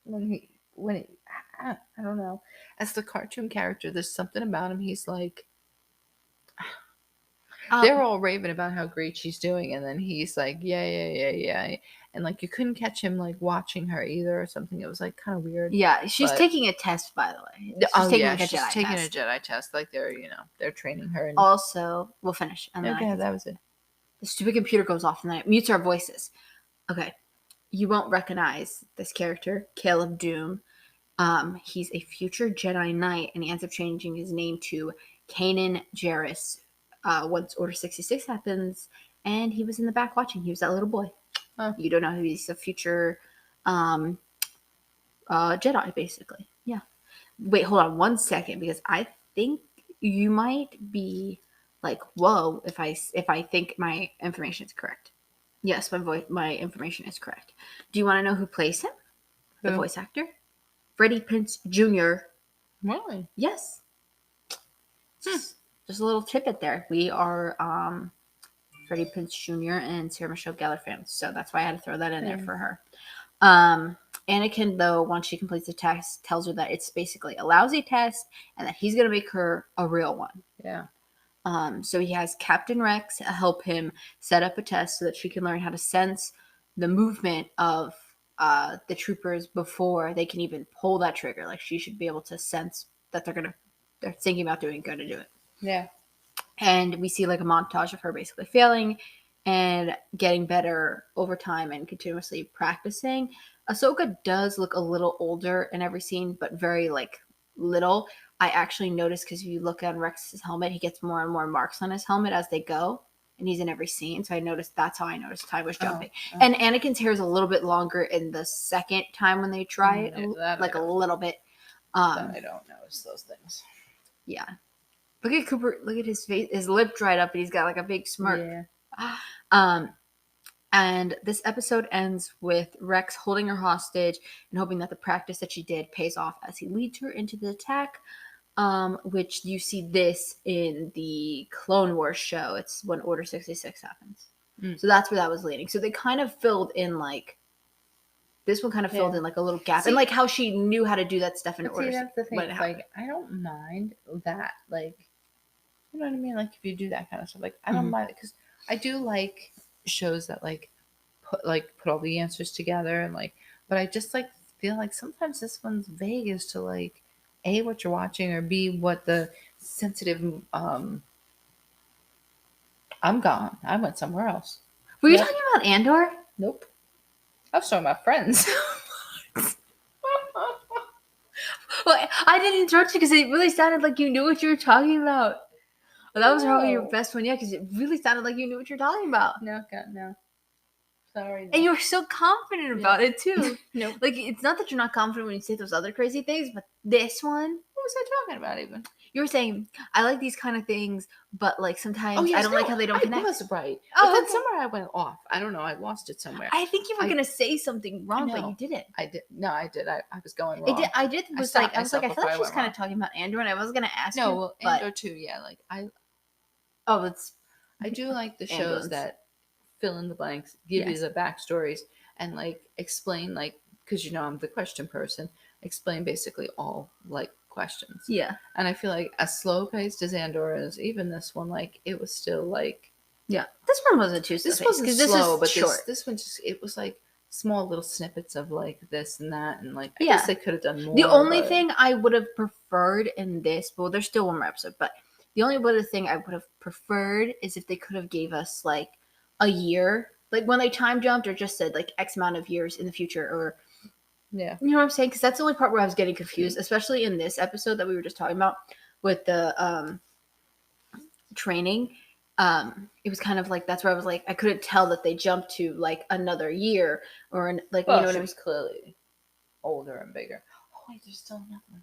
when he I don't know. As the cartoon character, there's something about him. He's like they're all raving about how great she's doing, and then he's like, yeah, yeah, yeah, yeah, and like you couldn't catch him like watching her either or something. It was like kind of weird. Yeah, she's But- taking a test, by the way. Oh taking yeah, like a she's Jedi taking test. a Jedi test. Like they're training her. And Also, we'll finish. And then okay, that was it. the stupid computer goes off and then it mutes our voices. Okay. You won't recognize this character, Caleb Doom. He's a future Jedi Knight, and he ends up changing his name to Kanan Jarrus once Order 66 happens, and he was in the back watching. He was that little boy. Oh. You don't know who he's a future Jedi, basically. Yeah. Wait, hold on 1 second, because I think you might be like, whoa, if I think my information is correct. Yes, my information is correct. Do you want to know who plays him? The Who? voice actor? Freddie Prinze Jr. Really? Yes. Just a little tidbit there. We are Freddie Prinze Jr. and Sarah Michelle Gellar fans, so that's why I had to throw that in there for her. Anakin, though, once she completes the test, tells her that it's basically a lousy test and that he's going to make her a real one. Yeah. So he has Captain Rex help him set up a test so that she can learn how to sense the movement of the troopers before they can even pull that trigger. Like, she should be able to sense that they're thinking about doing good to do it. Yeah. And we see like a montage of her basically failing and getting better over time and continuously practicing. Ahsoka does look a little older in every scene, but very like little. I actually noticed, because if you look on Rex's helmet, he gets more and more marks on his helmet as they go, and he's in every scene. So that's how I noticed time was jumping. And Anakin's hair is a little bit longer in the second time when they try it, like a little bit. I don't notice those things. Yeah. Look at Cooper. Look at his face. His lip dried up, and he's got like a big smirk. Yeah. And this episode ends with Rex holding her hostage and hoping that the practice that she did pays off as he leads her into the attack. which you see this in the Clone Wars show. It's when Order 66 happens. So that's where that was leading. So they kind of filled in like this one kind of filled in like a little gap, and like how she knew how to do that stuff in Order. See, that's the thing. Like, I don't mind that. Like, you know what I mean? Like, if you do that kind of stuff, like, I don't mind it because I do like shows that like put all the answers together and like. But I just like feel like sometimes this one's vague as to like A, what you're watching, or B, what the sensitive. I'm gone. I went somewhere else. Were you talking about Andor? Nope. I was talking about Friends. Well, I didn't interrupt you because it really sounded like you knew what you were talking about. Well, that was probably your best one yet because it really sounded like you knew what you're talking about. No, God, no. Sorry. No. And you were so confident about it too. No. Like, it's not that you're not confident when you say those other crazy things, but this one. What was I talking about even? You were saying, I like these kind of things, but like sometimes I don't like how they don't connect. I was right. Oh, but then somewhere I went off. I don't know. I lost it somewhere. I think you were going to say something wrong, but you didn't. I did. No, I did. I was going wrong. I was like, I feel like she was kind of talking about Andor, and I was going to ask you. No, well, Andor too, yeah. Like, I do like the shows that fill in the blanks, give you the backstories, and like explain, like, because I'm the question person, explain basically all like questions. Yeah. And I feel like as slow paced as Andor is, even this one, like, it was still like. Yeah. This one wasn't too slow. This wasn't slow, but short. This one just, it was like small little snippets of like this and that, and like I guess they could have done more. The only thing I would have preferred in this, well, there's still one more episode, but the only other thing I would have preferred is if they could have gave us like a year, like when they time jumped or just said like X amount of years in the future, or you know what I'm saying? Because that's the only part where I was getting confused, especially in this episode that we were just talking about with the training. It was kind of like, that's where I was like, I couldn't tell that they jumped to like another year or like, you know what I mean? Was clearly older and bigger. Oh wait, there's still another one.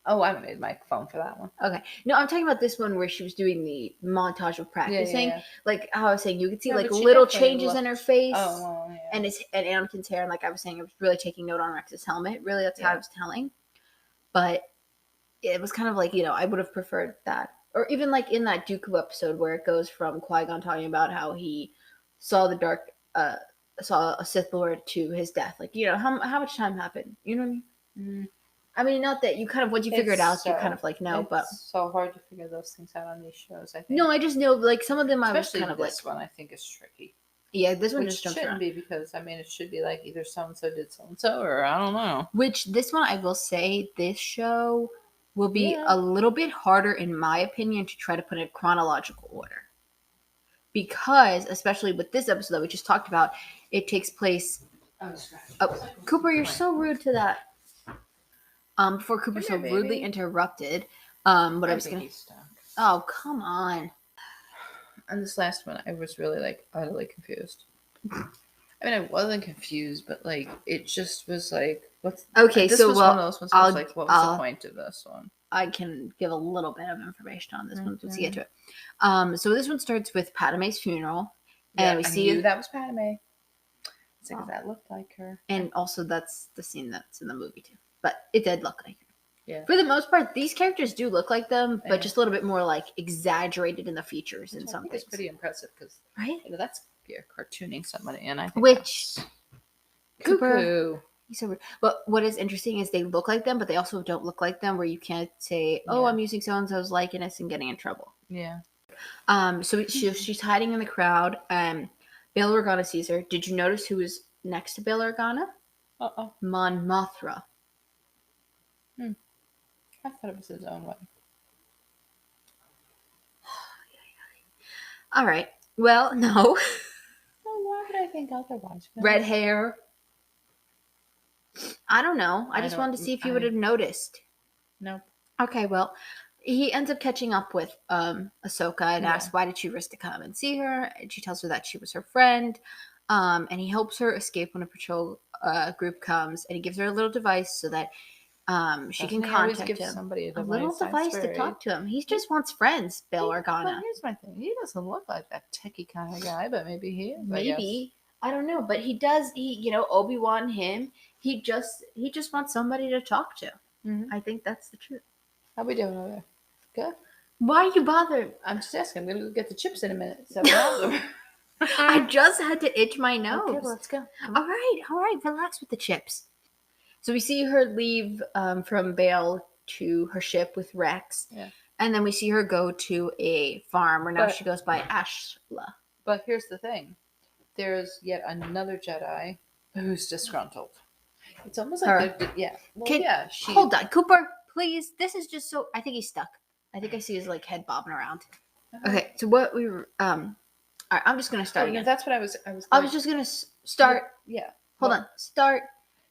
Oh, I made my phone for that one. Okay. No, I'm talking about this one where she was doing the montage of practicing. Like how I was saying, you could see like little changes in her face and Anakin's hair. And like I was saying, I was really taking note on Rex's helmet. Really, that's how I was telling. But it was kind of like, I would have preferred that. Or even like in that Dooku episode where it goes from Qui-Gon talking about how he saw saw a Sith Lord to his death. Like, how much time happened? You know what I mean? Mm-hmm. I mean, not that you kind of, once you figure it out, you kind of like know, but it's so hard to figure those things out on these shows, I think. No, I just know, like, some of them I was kind of like. This one I think is tricky. Yeah, this one just jumps around. Shouldn't be, because, I mean, it should be like either so-and-so did so-and-so, or I don't know. Which, this one, I will say, this show will be a little bit harder, in my opinion, to try to put in chronological order. Because, especially with this episode that we just talked about, it takes place. Oh, Cooper, you're so rude to that. Before Cooper so rudely interrupted, what I was gonna. Oh, come on! On this last one, I was really like utterly confused. I mean, I wasn't confused, but like it just was like, what's okay? This so was one of those ones. I was like, what was the point of this one? I can give a little bit of information on this one once we get to it. So this one starts with Padme's funeral, and we see that was Padme. It's like that looked like her, and also that's the scene that's in the movie too. But it did look like her. Yeah. For the most part, these characters do look like them, but just a little bit more like exaggerated in the features and something. It's pretty impressive because that's cartooning somebody, and I think Cooper. He's so weird. But what is interesting is they look like them, but they also don't look like them. Where you can't say, "Oh, I'm using so and so's likeness and getting in trouble." Yeah. So she's hiding in the crowd. Bail Organa sees her. Did you notice who was next to Bail Organa? Mon Mothra. I thought it was his own way. All right. Well, no. Well, why would I think otherwise? Red hair. I don't know. I just wanted to see if you would have noticed. Nope. Okay, well, he ends up catching up with Ahsoka and asks why did she risk to come and see her. And she tells her that she was her friend. And he helps her escape when a patrol group comes. And he gives her a little device so that she can contact him. Somebody a little device to talk to him. He just wants friends, Bail Organa. Well, here's my thing. He doesn't look like that techie kind of guy, but maybe he is. Maybe. I don't know, but he does. Obi-Wan, him. He just wants somebody to talk to. Mm-hmm. I think that's the truth. How we doing over there? Good. Why are you bothered? I'm just asking. I'm gonna go get the chips in a minute. So have them. I just had to itch my nose. Okay, well, let's go. All right. Relax with the chips. So we see her leave from Bale to her ship with Rex. Yeah. And then we see her go to a farm where now But- she goes by Ashla. But here's the thing. There's yet another Jedi who's disgruntled. It's almost like they're, yeah. Well, yeah. Hold on, Cooper, please. This is just so. I think he's stuck. I think I see his like head bobbing around. Okay, so what we were All right, I'm just gonna start. No, again. that's what I was. I was just gonna start. Yeah. Hold on. Start.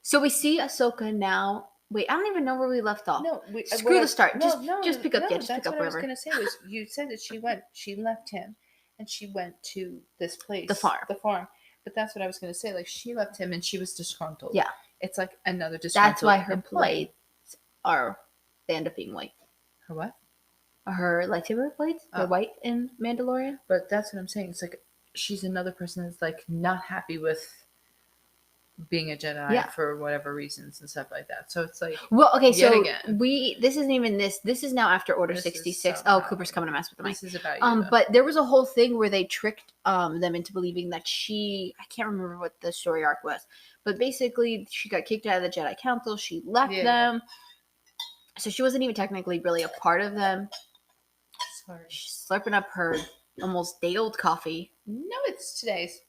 So we see Ahsoka now. Wait, I don't even know where we left off. No, screw the start. Just pick up. No, Yeah, just that's pick up what wherever. I was gonna say was you said that she left him, and she went to this place, The farm. But that's what I was gonna say. Like she left him, and she was disgruntled. Yeah, it's like another disgruntled. That's why her employee. blades they end up being white. Her what? Her lightsaber blades. They're white in Mandalorian. But that's what I'm saying. It's like she's another person that's like not happy with being a Jedi for whatever reasons and stuff like that. So it's like, well, okay, so again. this isn't even this. This is now after Order 66. Oh, Cooper's coming to mess with the mic. This is about you. But there was a whole thing where they tricked them into believing that I can't remember what the story arc was, but basically she got kicked out of the Jedi Council. She left them, so she wasn't even technically really a part of them. Sorry. She's slurping up her almost day-old coffee. No, it's today's.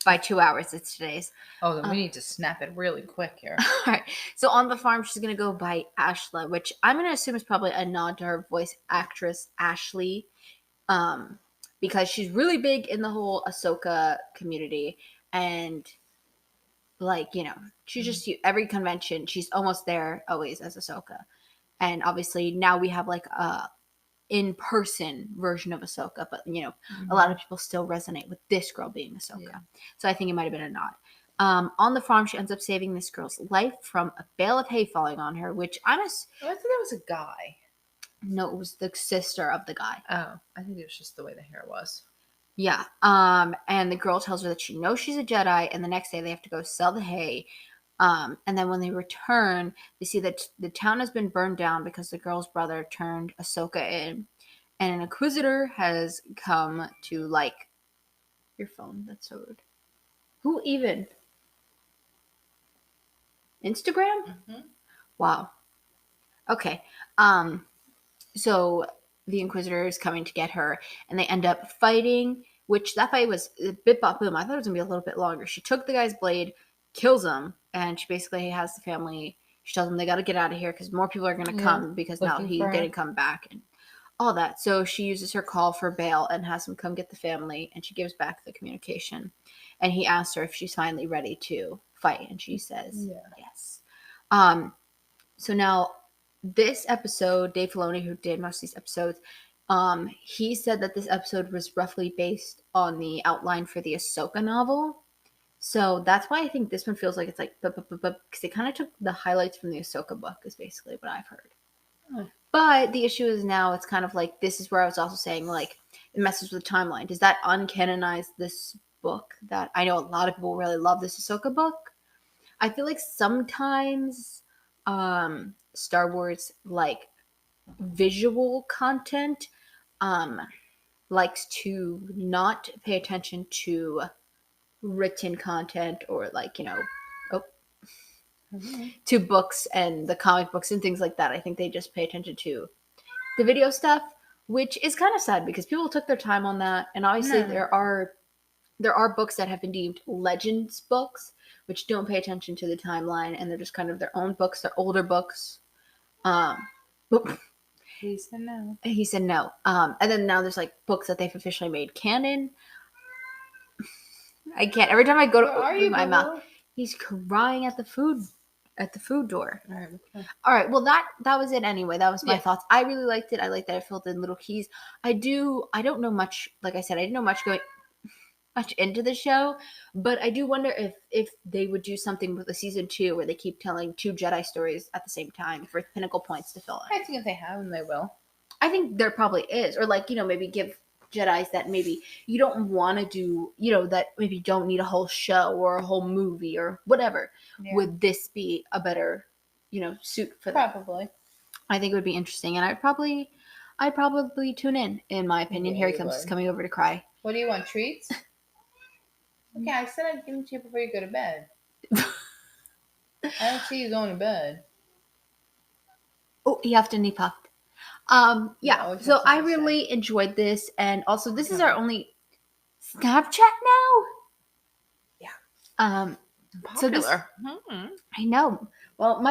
By 2 hours, it's today's. Oh, then we need to snap it really quick here. All right. So on the farm, she's going to go by Ashla, which I'm going to assume is probably a nod to her voice actress, Ashley, because she's really big in the whole Ahsoka community. And, like, you know, she's just every convention, she's almost there always as Ahsoka. And obviously now we have, like, a in-person version of Ahsoka, but you know, a lot of people still resonate with this girl being Ahsoka. Yeah. So I think it might have been a nod. On the farm, she ends up saving this girl's life from a bale of hay falling on her, which I thought that was a guy. No, it was the sister of the guy. Oh, I think it was just the way the hair was. Yeah. And the girl tells her that she knows she's a Jedi, and the next day they have to go sell the hay. And then when they return, they see that the town has been burned down because the girl's brother turned Ahsoka in. And an Inquisitor has come to, like... Your phone, that's so rude. Who even? Instagram? Mm-hmm. Wow. Okay. So the Inquisitor is coming to get her, and they end up fighting, which that fight was a bit bop boom. I thought it was going to be a little bit longer. She took the guy's blade, kills him, and she basically has the family. She tells them they got to get out of here because more people are going to come because now he's going to come back and all that. So she uses her call for Bale and has him come get the family, and she gives back the communication. And he asks her if she's finally ready to fight, and she says yes. So now this episode, Dave Filoni, who did most of these episodes, he said that this episode was roughly based on the outline for the Ahsoka novel. So that's why I think this one feels like it's like, because they kind of took the highlights from the Ahsoka book, is basically what I've heard. Oh. But the issue is now it's kind of like, this is where I was also saying, like, it messes with the timeline. Does that uncanonize this book? That I know a lot of people really love this Ahsoka book. I feel like sometimes Star Wars, like, visual content likes to not pay attention to written content or, like, you know, to books and the comic books and things like that. I think they just pay attention to the video stuff, which is kind of sad because people took their time on that. And obviously there are books that have been deemed legends books, which don't pay attention to the timeline, and they're just kind of their own books. They're older books. He said no. He said no. And then now there's, like, books that they've officially made canon. I can't. Every time I go to open my mouth, he's crying at the food door. All right. Well, that was it anyway. That was my thoughts. I really liked it. I like that it filled in little keys. I don't know much. Like I said, I didn't know much into the show, but I do wonder if they would do something with the season 2 where they keep telling 2 Jedi stories at the same time for pinnacle points to fill in. I think if they have them, they will. I think there probably is. Or, like, you know, maybe give Jedis that maybe you don't want to do, you know, that maybe don't need a whole show or a whole movie or whatever. Yeah. Would this be a better, you know, suit for them? Probably. I think it would be interesting, and I'd probably tune in my opinion. Yeah, Here he you comes, he's would. coming over to cry. What do you want, treats? Okay, I said I'd give them to you before you go to bed. I don't see you going to bed. Oh, he have to knee puffed. You Yeah. always have So I something to say. really enjoyed this, and also this is Yeah. our only Snapchat now. Yeah. So this, Popular. I know. Well,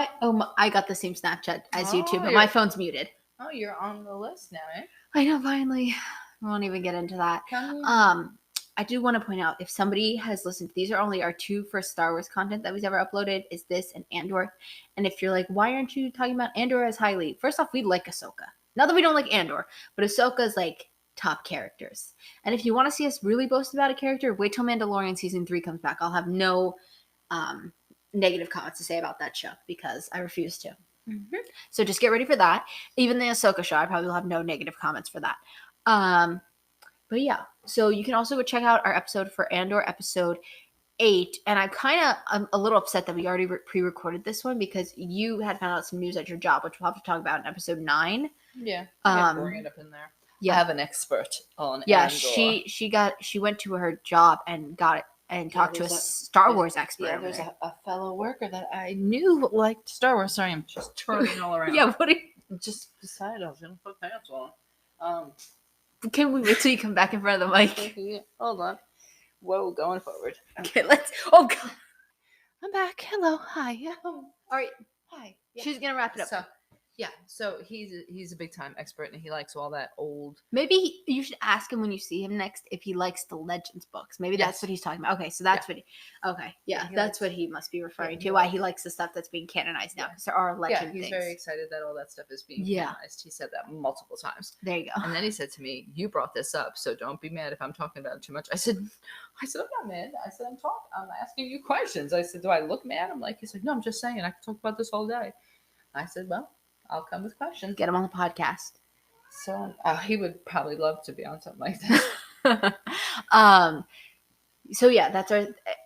I got the same Snapchat as you too, but you're- my phone's muted. Oh, you're on the list now, eh? I know. Finally, we won't even get into that. Come I do want to point out if somebody has listened, these are only our two first Star Wars content that we've ever uploaded. Is this and Andor? And if you're like, why aren't you talking about Andor as highly? First off, we like Ahsoka. Not that we don't like Andor, but Ahsoka's like top characters. And if you want to see us really boast about a character, wait till Mandalorian season 3 comes back. I'll have no negative comments to say about that show because I refuse to. Mm-hmm. So just get ready for that. Even the Ahsoka show, I probably will have no negative comments for that. But yeah, so you can also go check out our episode for Andor, episode 8. And I'm a little upset that we already pre-recorded this one because you had found out some news at your job, which we'll have to talk about in episode 9. Yeah, I bring it up in there. Yeah, I have an expert on Andor. She went to her job and got it and talked to a Star Wars expert. Yeah, there's a fellow worker that I knew liked Star Wars. Sorry, I'm just turning all around. Yeah, what? Just decided I was gonna put pants on. Can we wait till you come back in front of the mic? Hold on. Whoa, going forward. Okay, let's. Oh God, I'm back. Hello, hi. all right. Hi. Yeah. She's gonna wrap it up. So he's a big time expert and he likes all that old. Maybe you should ask him when you see him next if he likes the Legends books. Maybe that's what he's talking about. Okay, so that's what. That's what he must be referring to. Why he likes the stuff that's being canonized now because there are legend things. He's very excited that all that stuff is being canonized. He said that multiple times. There you go. And then he said to me, "You brought this up, so don't be mad if I'm talking about it too much." I said, "I'm not mad. I said I'm asking you questions." I said, "Do I look mad?" He's like, "No, I'm just saying. I can talk about this all day." I said, "Well, I'll come with questions. Get him on the podcast." So he would probably love to be on something like that. So yeah, that's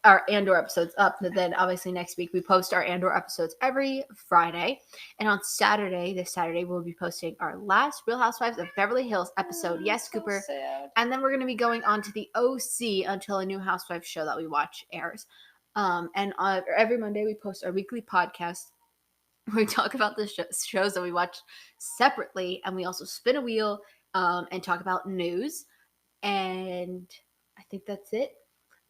our Andor episodes up. And then obviously next week we post our Andor episodes every Friday, and on this Saturday we'll be posting our last Real Housewives of Beverly Hills episode. Yes, so Cooper. Sad. And then we're going to be going on to the OC until a new Housewives show that we watch airs. And every Monday we post our weekly podcast where we talk about the shows that we watch separately, and we also spin a wheel and talk about news. And I think that's it.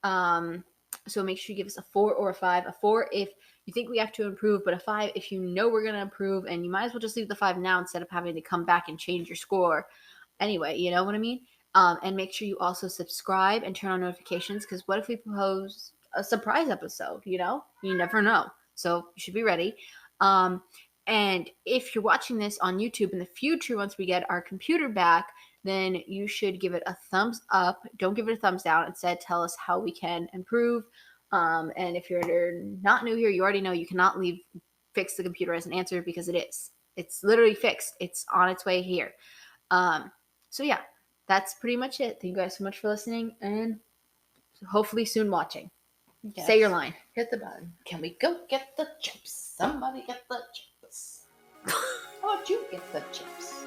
So make sure you give us a 4 or a 5. A 4 if you think we have to improve, but a 5 if you know we're going to improve, and you might as well just leave the 5 now instead of having to come back and change your score. Anyway, you know what I mean? And make sure you also subscribe and turn on notifications, because what if we post a surprise episode? You never know. So you should be ready. And if you're watching this on YouTube in the future, once we get our computer back, then you should give it a thumbs up. Don't give it a thumbs down. Instead, tell us how we can improve. And if you're not new here, you already know you cannot fix the computer as an answer, because it is. It's literally fixed. It's on its way here. So yeah, that's pretty much it. Thank you guys so much for listening, and hopefully soon watching. Yes. Say your line. Hit the button. Can we go get the chips? Somebody get the chips. How about you get the chips?